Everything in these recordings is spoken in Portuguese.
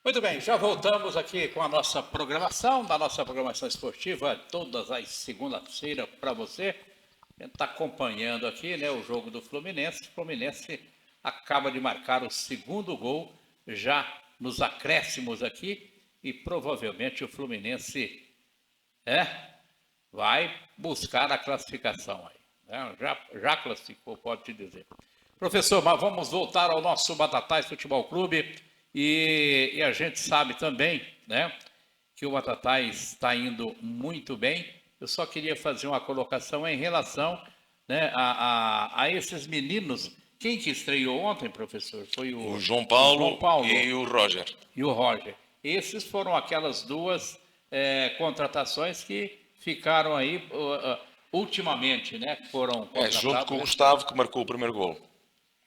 Muito bem, já voltamos aqui com a nossa programação, da nossa programação esportiva, todas as segundas-feiras para você. A gente está acompanhando aqui, né, o jogo do Fluminense. O Fluminense acaba de marcar o segundo gol já nos acréscimos aqui e provavelmente o Fluminense vai buscar a classificação aí, né? Já classificou, pode te dizer. Professor, mas vamos voltar ao nosso Batatais Futebol Clube e a gente sabe também, né, que o Batatais está indo muito bem. Eu só queria fazer uma colocação em relação, né, a esses meninos. Quem que estreou ontem, professor? Foi O o João Paulo, João Paulo e o Roger. e o Roger. Esses foram aquelas duas contratações que ficaram aí ultimamente, né? Que foram Junto com contratados, o né? Gustavo, que marcou o primeiro gol.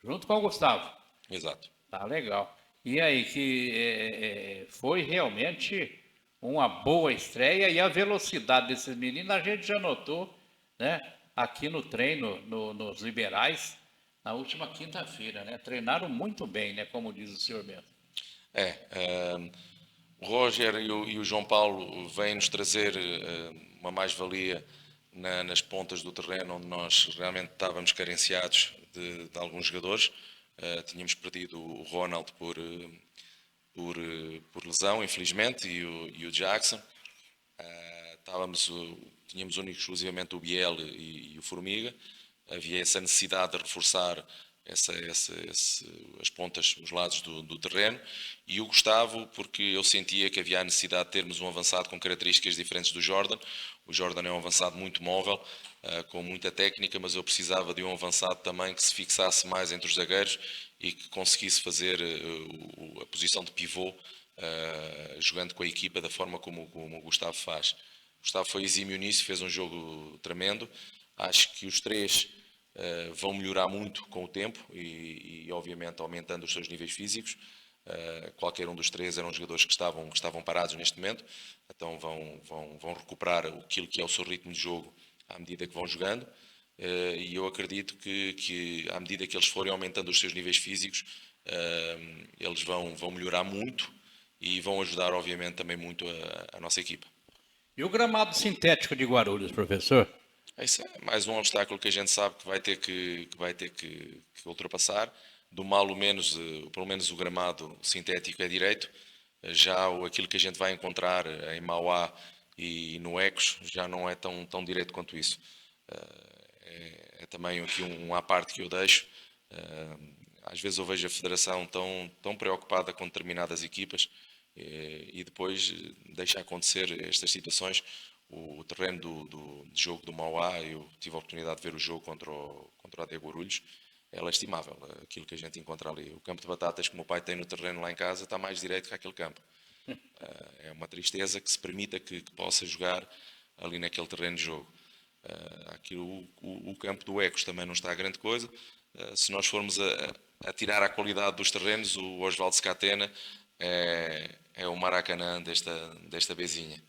Junto com o Gustavo. Exato. Tá legal. E aí, que foi realmente uma boa estreia e a velocidade desses meninos a gente já notou, né? Aqui no treino, nos Liberais, na última quinta-feira, né? Treinaram muito bem, né? Como diz o senhor mesmo. O Roger e o João Paulo vêm-nos trazer uma mais-valia nas pontas do terreno, onde nós realmente estávamos carenciados de alguns jogadores. Tínhamos perdido o Ronald por lesão, infelizmente, e o Jackson. Tínhamos único exclusivamente o Biel e o Formiga. Havia essa necessidade de reforçar as pontas, os lados do terreno, e o Gustavo, porque eu sentia que havia a necessidade de termos um avançado com características diferentes do Jordan. O Jordan é um avançado muito móvel, com muita técnica, mas eu precisava de um avançado também que se fixasse mais entre os zagueiros e que conseguisse fazer a posição de pivô, jogando com a equipa da forma como o Gustavo faz. O Gustavo foi exímio nisso, fez um jogo tremendo. Acho que os três vão melhorar muito com o tempo e obviamente aumentando os seus níveis físicos. Qualquer um dos três eram jogadores que estavam parados neste momento, então vão recuperar aquilo que é o seu ritmo de jogo à medida que vão jogando. E eu acredito que à medida que eles forem aumentando os seus níveis físicos, eles vão melhorar muito e vão ajudar obviamente também muito a nossa equipa. E o gramado sintético de Guarulhos, professor? Isso é mais um obstáculo que a gente sabe que vai ter que ultrapassar. Do mal o menos, pelo menos o gramado sintético é direito. Já aquilo que a gente vai encontrar em Mauá e no Ecos já não é tão direito quanto isso. É também aqui um à parte que eu deixo. Às vezes eu vejo a Federação tão preocupada com determinadas equipas e depois deixa acontecer estas situações. O terreno de jogo do Mauá, eu tive a oportunidade de ver o jogo contra o AD Guarulhos, é lastimável aquilo que a gente encontra ali. O campo de batatas que o meu pai tem no terreno lá em casa está mais direito que aquele campo. É uma tristeza que se permita que possa jogar ali naquele terreno de jogo. O campo do Ecos também não está a grande coisa. Se nós formos a tirar a qualidade dos terrenos, o Osvaldo Scatena é o Maracanã desta bezinha,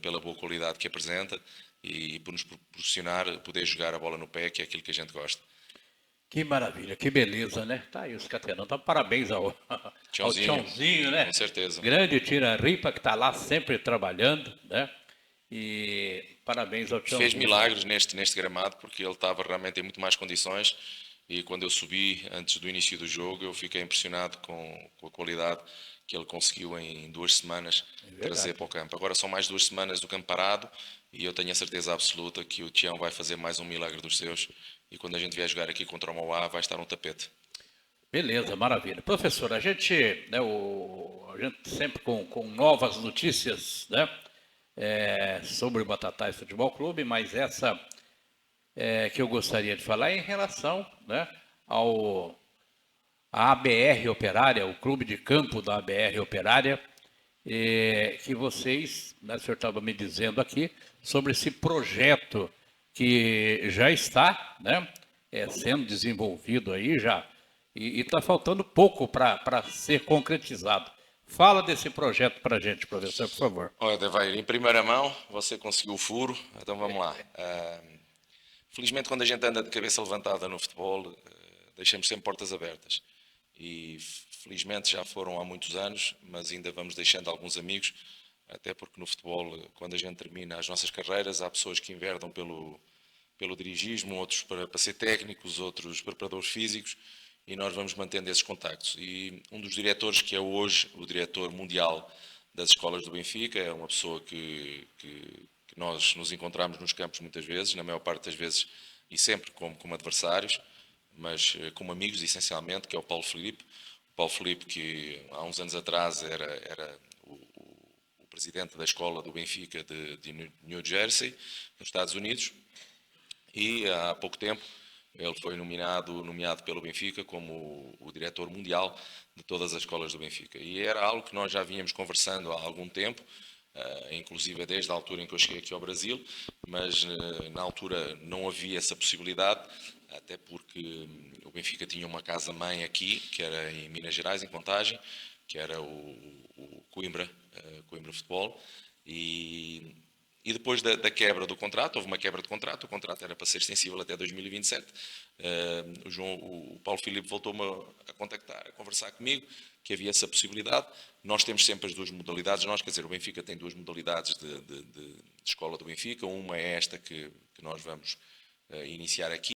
pela boa qualidade que apresenta e por nos proporcionar poder jogar a bola no pé, que é aquilo que a gente gosta. Que maravilha, que beleza, né? Tá aí os Catenão. Então, parabéns ao Tchãozinho, Tchãozinho, né? com certeza. Grande tira-ripa que está lá sempre trabalhando, né? E parabéns ao Fez Tchãozinho. milagres neste gramado, porque ele estava realmente em muito mais condições e quando eu subi antes do início do jogo eu fiquei impressionado com a qualidade que ele conseguiu em 2 semanas trazer para o campo. Agora são mais 2 semanas do campo parado e eu tenho a certeza absoluta que o Tião vai fazer mais um milagre dos seus e quando a gente vier jogar aqui contra o Mauá vai estar um tapete. Beleza, maravilha. Professor, a gente, né, a gente sempre com novas notícias, né, sobre o Batatais Futebol Clube, mas essa que eu gostaria de falar é em relação, né, à ABR Operária, o clube de campo da ABR Operária, que vocês, né, o senhor estava me dizendo aqui, sobre esse projeto que já está, né, sendo desenvolvido aí já, e está faltando pouco para ser concretizado. Fala desse projeto para a gente, professor, por favor. Olha, Devair, em primeira mão você conseguiu o furo, então vamos lá. Felizmente quando a gente anda de cabeça levantada no futebol, deixamos sempre portas abertas. e felizmente já foram há muitos anos, mas ainda vamos deixando alguns amigos, até porque no futebol, quando a gente termina as nossas carreiras, há pessoas que enverdam pelo dirigismo, outros para ser técnicos, outros preparadores físicos, e nós vamos mantendo esses contactos. E um dos diretores, que é hoje o diretor mundial das escolas do Benfica, é uma pessoa que nós nos encontramos nos campos muitas vezes, na maior parte das vezes, e sempre como adversários, mas como amigos essencialmente, que é o Paulo Filipe. O Paulo Filipe, que há uns anos atrás era o presidente da escola do Benfica de New Jersey, nos Estados Unidos, e há pouco tempo ele foi nomeado pelo Benfica como o diretor mundial de todas as escolas do Benfica. E era algo que nós já vínhamos conversando há algum tempo, inclusive desde a altura em que eu cheguei aqui ao Brasil, mas na altura não havia essa possibilidade, até porque o Benfica tinha uma casa-mãe aqui, que era em Minas Gerais, em Contagem, que era o Coimbra Futebol, e depois da quebra do contrato, houve uma quebra de contrato, o contrato era para ser extensível até 2027, o Paulo Filipe voltou-me a contactar, a conversar comigo, que havia essa possibilidade. Nós temos sempre as duas modalidades, quer dizer, o Benfica tem duas modalidades de escola do Benfica, uma é esta que nós vamos iniciar aqui.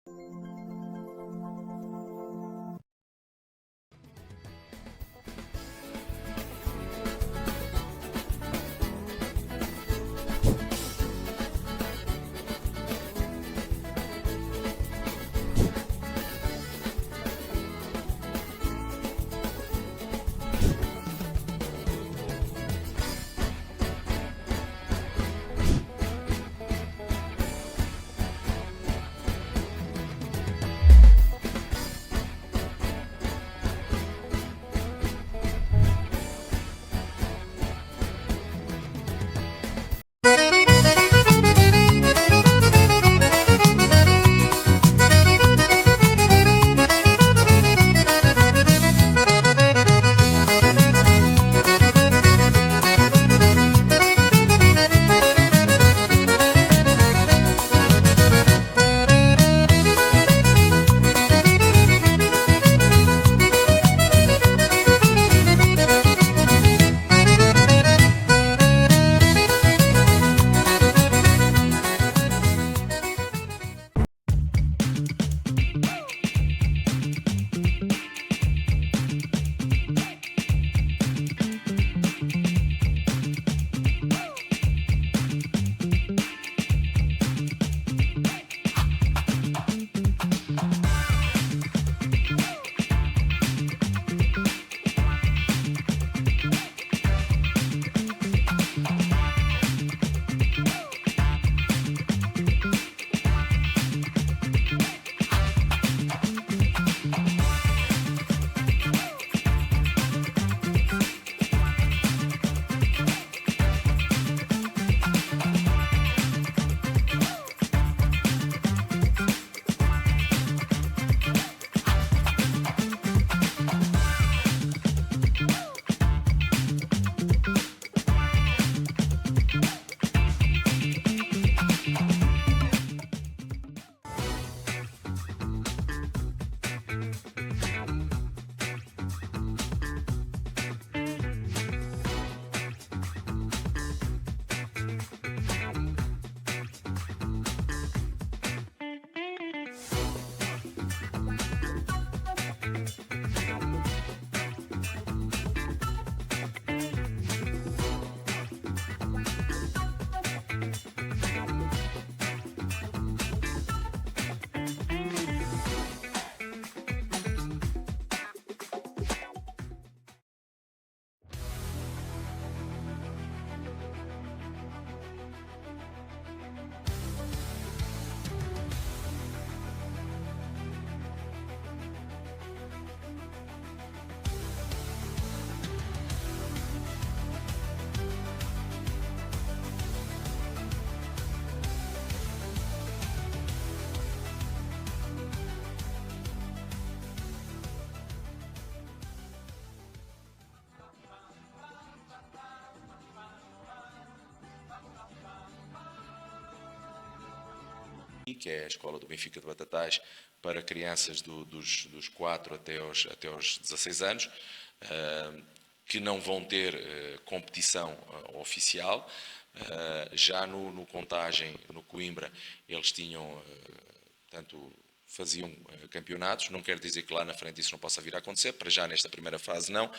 que é a escola do Benfica de Batatais, para crianças dos 4 até aos 16 anos, que não vão ter competição oficial. Já no Contagem, no Coimbra, eles tinham, portanto, faziam campeonatos. Não quer dizer que lá na frente isso não possa vir a acontecer, para já nesta primeira fase não.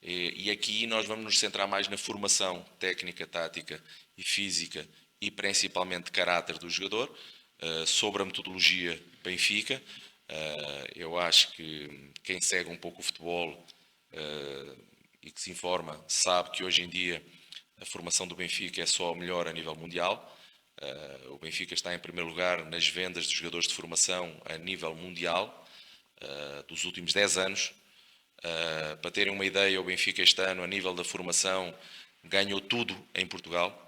E aqui nós vamos nos centrar mais na formação técnica, tática e física e principalmente de caráter do jogador, sobre a metodologia Benfica. Eu acho que quem segue um pouco o futebol e que se informa sabe que hoje em dia a formação do Benfica é só a melhor a nível mundial. O Benfica está em primeiro lugar nas vendas de jogadores de formação a nível mundial dos últimos 10 anos. Para terem uma ideia, o Benfica este ano, a nível da formação, ganhou tudo em Portugal.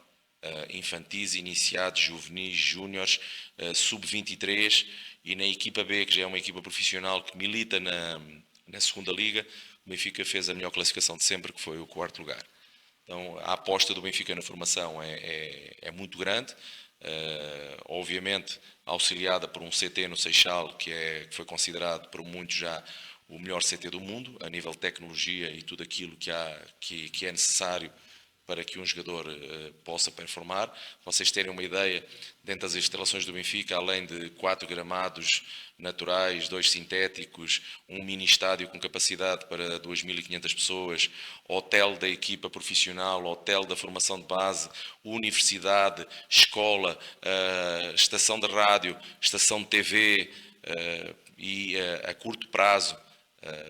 Infantis, iniciados, juvenis, júniores, sub-23 e na equipa B, que já é uma equipa profissional que milita na segunda liga, o Benfica fez a melhor classificação de sempre, que foi o 4º lugar. Então, a aposta do Benfica na formação é muito grande, obviamente auxiliada por um CT no Seixal, que foi considerado por muitos já o melhor CT do mundo, a nível de tecnologia e tudo aquilo que é necessário para que um jogador possa performar. Vocês terem uma ideia, dentro das instalações do Benfica, além de 4 gramados naturais, 2 sintéticos, um mini estádio com capacidade para 2.500 pessoas, hotel da equipa profissional, hotel da formação de base, universidade, escola, estação de rádio, estação de TV e a curto prazo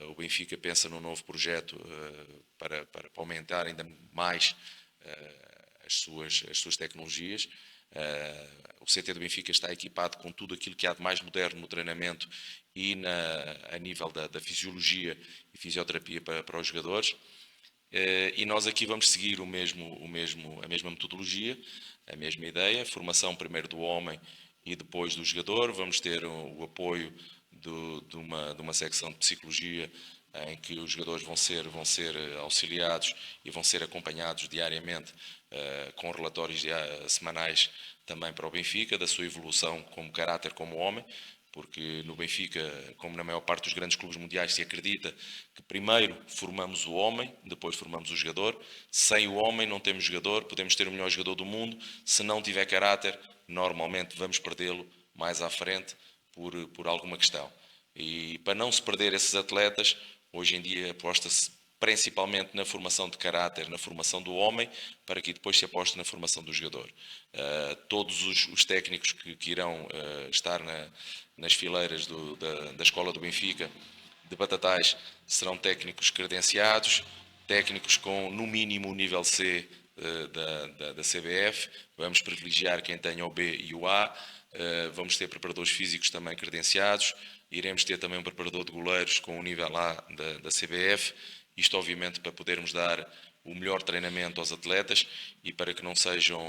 o Benfica pensa num novo projeto para aumentar ainda mais as suas tecnologias. O CT do Benfica está equipado com tudo aquilo que há de mais moderno no treinamento e a nível da fisiologia e fisioterapia para os jogadores. E nós aqui vamos seguir a mesma metodologia, a mesma ideia, formação primeiro do homem e depois do jogador. Vamos ter o apoio de uma secção de psicologia em que os jogadores vão ser auxiliados e vão ser acompanhados diariamente com relatórios semanais também para o Benfica, da sua evolução como caráter, como homem, porque no Benfica, como na maior parte dos grandes clubes mundiais, se acredita que primeiro formamos o homem, depois formamos o jogador. Sem o homem não temos jogador, podemos ter o melhor jogador do mundo, se não tiver caráter, normalmente vamos perdê-lo mais à frente por alguma questão. E para não se perder esses atletas, hoje em dia aposta-se principalmente na formação de caráter, na formação do homem, para que depois se aposte na formação do jogador. Todos os técnicos que irão estar nas fileiras da Escola do Benfica de Batatais serão técnicos credenciados, técnicos com no mínimo o nível C da CBF. Vamos privilegiar quem tenha o B e o A. Vamos ter preparadores físicos também credenciados. Iremos ter também um preparador de goleiros com o nível A da CBF. Isto, obviamente, para podermos dar o melhor treinamento aos atletas e para que não sejam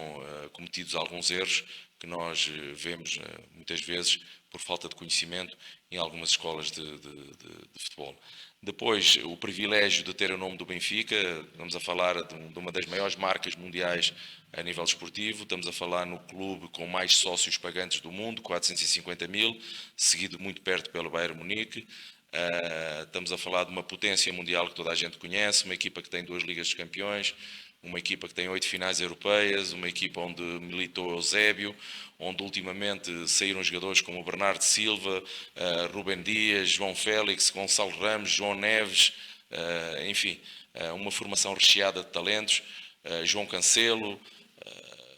cometidos alguns erros que nós vemos muitas vezes por falta de conhecimento em algumas escolas de futebol. Depois, o privilégio de ter o nome do Benfica, estamos a falar de uma das maiores marcas mundiais a nível desportivo, estamos a falar no clube com mais sócios pagantes do mundo, 450 mil, seguido muito perto pelo Bayern Munique. Estamos a falar de uma potência mundial que toda a gente conhece, uma equipa que tem 2 Ligas dos Campeões, uma equipa que tem 8 finais europeias, uma equipa onde militou Eusébio, onde ultimamente saíram jogadores como o Bernardo Silva, Rubem Dias, João Félix, Gonçalo Ramos, João Neves, enfim, uma formação recheada de talentos, João Cancelo,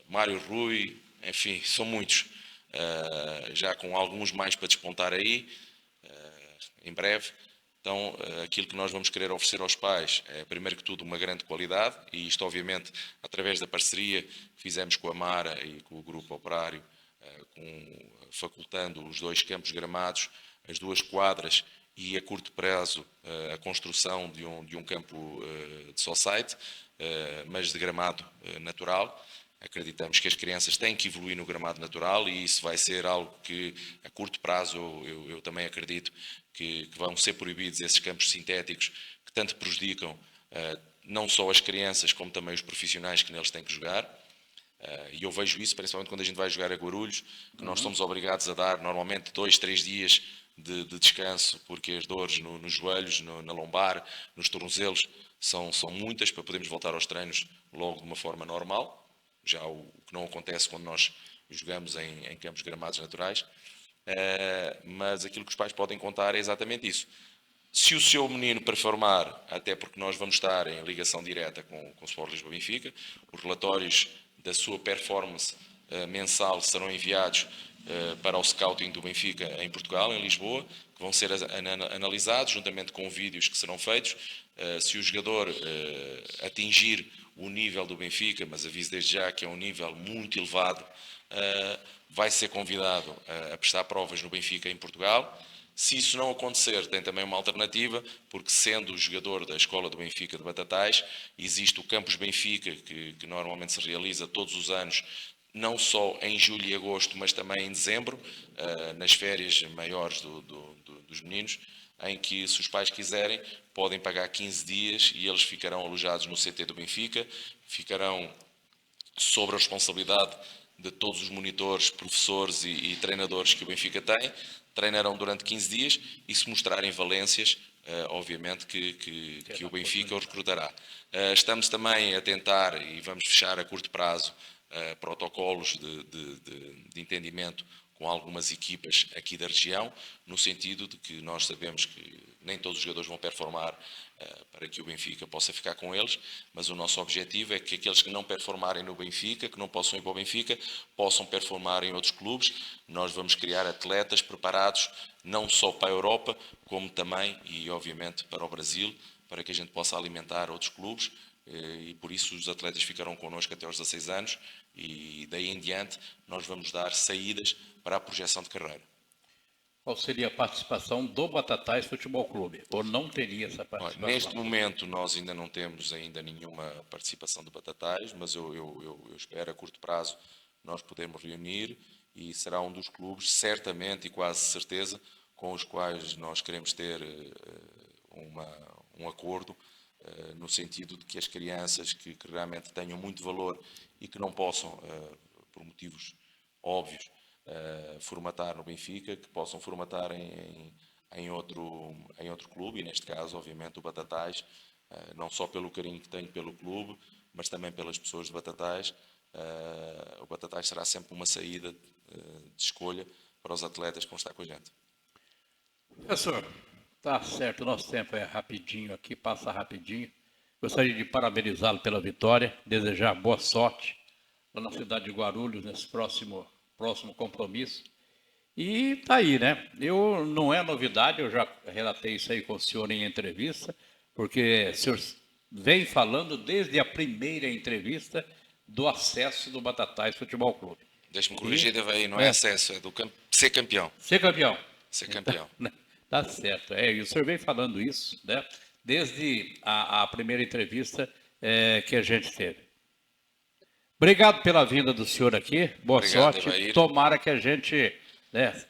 Mário Rui, enfim, são muitos, já com alguns mais para despontar aí, em breve. Então, aquilo que nós vamos querer oferecer aos pais é, primeiro que tudo, uma grande qualidade, e isto, obviamente, através da parceria que fizemos com a Mara e com o Grupo Operário, facultando os 2 campos gramados, as 2 quadras e, a curto prazo, a construção de um campo de society, mas de gramado natural. Acreditamos que as crianças têm que evoluir no gramado natural e isso vai ser algo que, a curto prazo, eu também acredito que vão ser proibidos esses campos sintéticos que tanto prejudicam não só as crianças, como também os profissionais que neles têm que jogar. E eu vejo isso, principalmente quando a gente vai jogar a Guarulhos, que nós somos obrigados a dar normalmente 2, 3 dias de descanso, porque as dores nos joelhos, na lombar, nos tornozelos, são muitas para podermos voltar aos treinos logo de uma forma normal, já o que não acontece quando nós jogamos em campos gramados naturais. Mas aquilo que os pais podem contar é exatamente isso. Se o seu menino performar, até porque nós vamos estar em ligação direta com o Sport Lisboa Benfica, os relatórios da sua performance mensal serão enviados para o scouting do Benfica em Portugal, em Lisboa, que vão ser analisados juntamente com vídeos que serão feitos. Se o jogador atingir o nível do Benfica, mas aviso desde já que é um nível muito elevado, vai ser convidado a prestar provas no Benfica em Portugal. Se isso não acontecer, tem também uma alternativa, porque sendo o jogador da Escola do Benfica de Batatais, existe o Campus Benfica, que normalmente se realiza todos os anos, não só em julho e agosto, mas também em dezembro, nas férias maiores dos meninos, em que, se os pais quiserem, podem pagar 15 dias e eles ficarão alojados no CT do Benfica, ficarão sob a responsabilidade de todos os monitores, professores e treinadores que o Benfica tem, treinarão durante 15 dias e, se mostrarem valências, obviamente que o Benfica os recrutará. Estamos também a tentar, e vamos fechar a curto prazo, protocolos de entendimento com algumas equipas aqui da região, no sentido de que nós sabemos que nem todos os jogadores vão performar para que o Benfica possa ficar com eles, mas o nosso objetivo é que aqueles que não performarem no Benfica, que não possam ir para o Benfica, possam performar em outros clubes. Nós vamos criar atletas preparados não só para a Europa, como também, e obviamente, para o Brasil, para que a gente possa alimentar outros clubes, e por isso os atletas ficarão connosco até aos 16 anos, e daí em diante nós vamos dar saídas para a projeção de carreira. Qual seria a participação do Batatais Futebol Clube? Ou não teria essa participação? Neste momento nós ainda não temos nenhuma participação de Batatais, mas eu espero a curto prazo nós podermos reunir, e será um dos clubes, certamente e quase certeza, com os quais nós queremos ter um acordo, no sentido de que as crianças que realmente tenham muito valor e que não possam, por motivos óbvios, formatar no Benfica, que possam formatar em outro clube, e neste caso, obviamente, o Batatais, não só pelo carinho que tenho pelo clube, mas também pelas pessoas de Batatais. O Batatais será sempre uma saída de escolha para os atletas que vão estar com a gente. Professor, tá certo, o nosso tempo é rapidinho aqui, passa rapidinho. Gostaria de parabenizá-lo pela vitória, desejar boa sorte lá na cidade de Guarulhos, nesse próximo compromisso. E tá aí, né? Não é novidade, eu já relatei isso aí com o senhor em entrevista, porque o senhor vem falando desde a primeira entrevista do acesso do Batatais Futebol Clube. Deixe-me corrigir, Davi, não é acesso, é do ser campeão. Ser campeão. Ser campeão. Tá certo. E o senhor vem falando isso, né? Desde a primeira entrevista que a gente teve. Obrigado pela vinda do senhor aqui. Boa sorte. Evair. Tomara que a gente, né,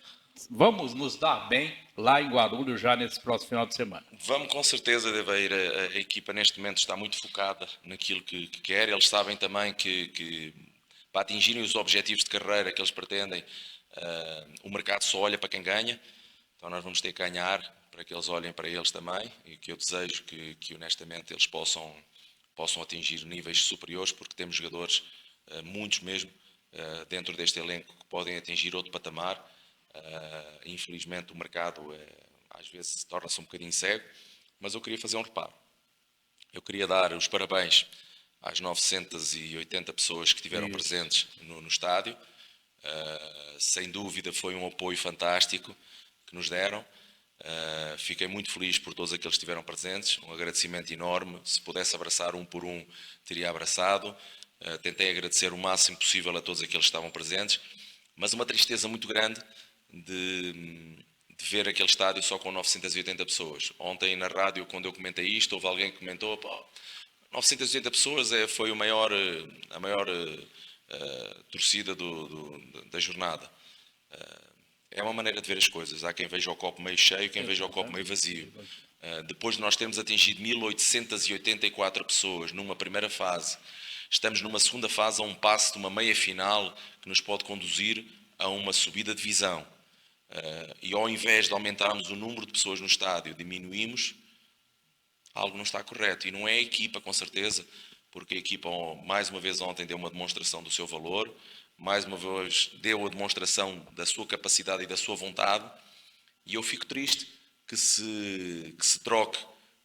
vamos nos dar bem lá em Guarulhos já nesse próximo final de semana. Vamos, com certeza, Evair. A equipa neste momento está muito focada naquilo que quer. Eles sabem também que para atingirem os objetivos de carreira que eles pretendem, o mercado só olha para quem ganha. Então nós vamos ter que ganhar para que eles olhem para eles também, e que eu desejo que honestamente eles possam atingir níveis superiores, porque temos jogadores, muitos mesmo, dentro deste elenco, que podem atingir outro patamar. Infelizmente o mercado às vezes torna-se um bocadinho cego, mas eu queria fazer um reparo. Eu queria dar os parabéns às 980 pessoas que estiveram presentes no estádio. Sem dúvida foi um apoio fantástico que nos deram. Fiquei muito feliz por todos aqueles que estiveram presentes, um agradecimento enorme. Se pudesse abraçar um por um, teria abraçado. Tentei agradecer o máximo possível a todos aqueles que estavam presentes, mas uma tristeza muito grande de ver aquele estádio só com 980 pessoas. Ontem na rádio, quando eu comentei isto, houve alguém que comentou: 980 pessoas foi a maior torcida da jornada. É uma maneira de ver as coisas. Há quem veja o copo meio cheio, quem veja o copo meio vazio. Depois de nós termos atingido 1.884 pessoas numa primeira fase, estamos numa segunda fase a um passo de uma meia-final que nos pode conduzir a uma subida de divisão. E ao invés de aumentarmos o número de pessoas no estádio, diminuímos, algo não está correto. E não é a equipa, com certeza, porque a equipa, mais uma vez ontem, deu uma demonstração do seu valor, mais uma vez deu a demonstração da sua capacidade e da sua vontade, e eu fico triste que se troque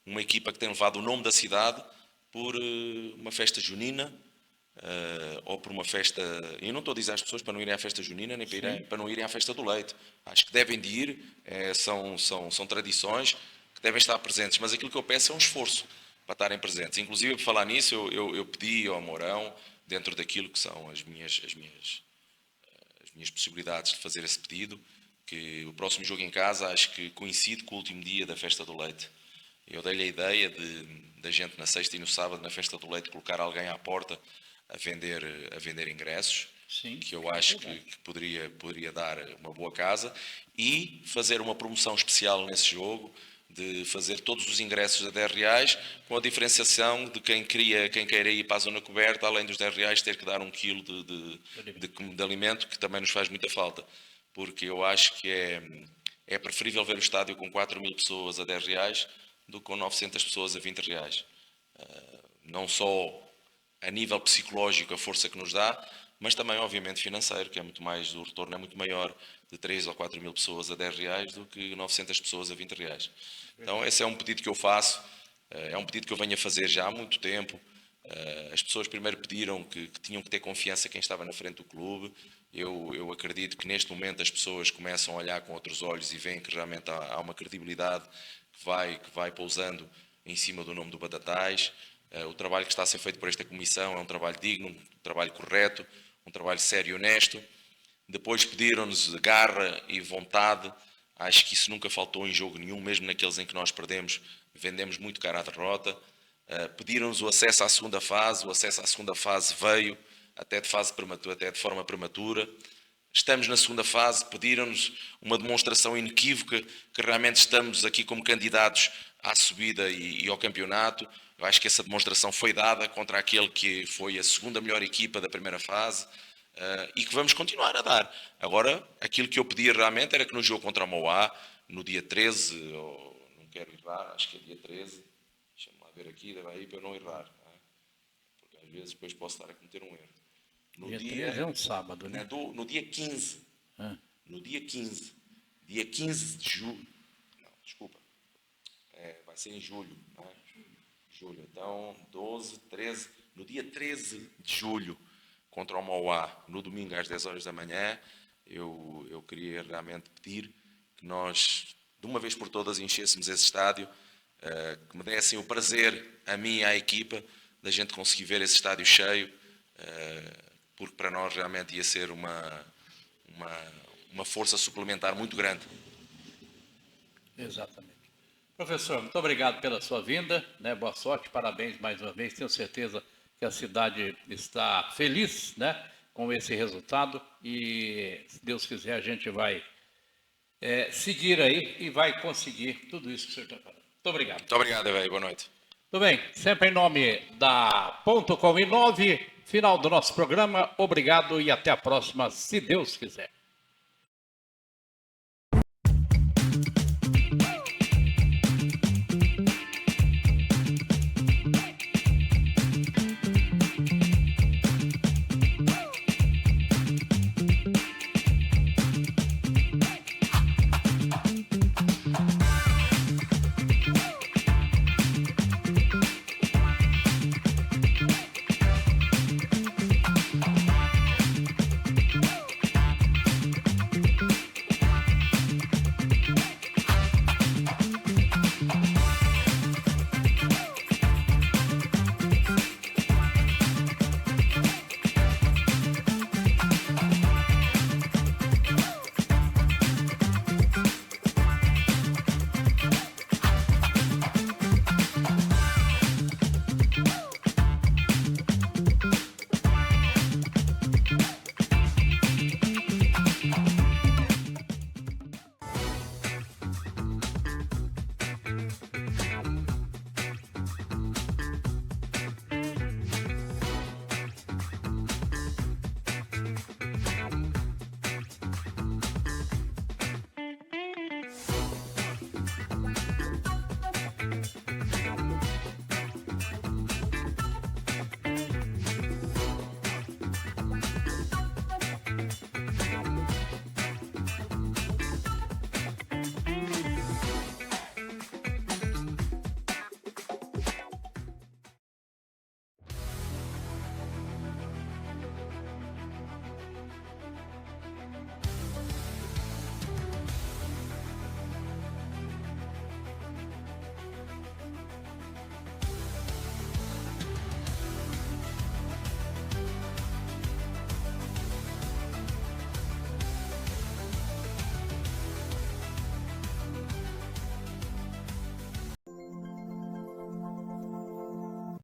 uma equipa que tem levado o nome da cidade por uma festa junina, ou por uma festa... Eu não estou a dizer às pessoas para não irem à festa junina, nem para não irem à festa do leite. Acho que devem de ir, são tradições que devem estar presentes, mas aquilo que eu peço é um esforço para estarem presentes. Inclusive, por falar nisso, eu pedi ao Mourão, dentro daquilo que são as minhas possibilidades de fazer esse pedido, que o próximo jogo em casa acho que coincide com o último dia da festa do leite. Eu dei-lhe a ideia da gente na sexta e no sábado, na festa do leite, colocar alguém à porta a vender ingressos. Sim, que eu acho que poderia dar uma boa casa, e fazer uma promoção especial nesse jogo, de fazer todos os ingressos a R$10, com a diferenciação de quem queira ir para a zona coberta, além dos R$10, ter que dar 1 quilo de alimento, que também nos faz muita falta, porque eu acho que é preferível ver o estádio com 4.000 pessoas a R$10 do que com 900 pessoas a R$20. Não só a nível psicológico a força que nos dá, mas também obviamente financeiro, que é muito mais, o retorno é muito maior de 3 ou 4 mil pessoas a R$10 do que 900 pessoas a R$20. Então esse é um pedido que eu faço, é um pedido que eu venho a fazer já há muito tempo. As pessoas primeiro pediram que tinham que ter confiança quem estava na frente do clube. Eu acredito que neste momento as pessoas começam a olhar com outros olhos e veem que realmente há uma credibilidade que vai pousando em cima do nome do Batatais. O trabalho que está a ser feito por esta comissão é um trabalho digno, um trabalho correto, um trabalho sério e honesto. Depois pediram-nos garra e vontade. Acho que isso nunca faltou em jogo nenhum, mesmo naqueles em que nós perdemos, vendemos muito caro à derrota. Pediram-nos o acesso à segunda fase. O acesso à segunda fase veio, até de forma prematura. Estamos na segunda fase, pediram-nos uma demonstração inequívoca que realmente estamos aqui como candidatos à subida e ao campeonato. Eu acho que essa demonstração foi dada contra aquele que foi a segunda melhor equipa da primeira fase, e que vamos continuar a dar. Agora, aquilo que eu pedia realmente era que no jogo contra o Mauá, no dia 13, ou não quero errar, acho que é dia 13, deixa-me lá ver aqui, deve aí para eu não errar, não é? Porque às vezes depois posso estar a cometer um erro. No dia 13 é um sábado, né? No dia 15. No dia 15. Dia 15 de julho. Não, desculpa. Vai ser em julho, não é? Julho. Então, 12, 13. No dia 13 de julho, contra o Mauá, no domingo às 10 horas da manhã, eu queria realmente pedir que nós, de uma vez por todas, enchêssemos esse estádio, que me dessem o prazer, a mim e à equipa, da gente conseguir ver esse estádio cheio, porque para nós realmente ia ser uma força suplementar muito grande. Exatamente. Professor, muito obrigado pela sua vinda, né? Boa sorte, parabéns mais uma vez. Tenho certeza que a cidade está feliz, né, com esse resultado, e, se Deus quiser, a gente vai seguir aí e vai conseguir tudo isso que o senhor está falando. Muito obrigado. Muito obrigado, Evaí. Boa noite. Tudo bem. Sempre em nome da .com e 9, final do nosso programa. Obrigado e até a próxima, se Deus quiser.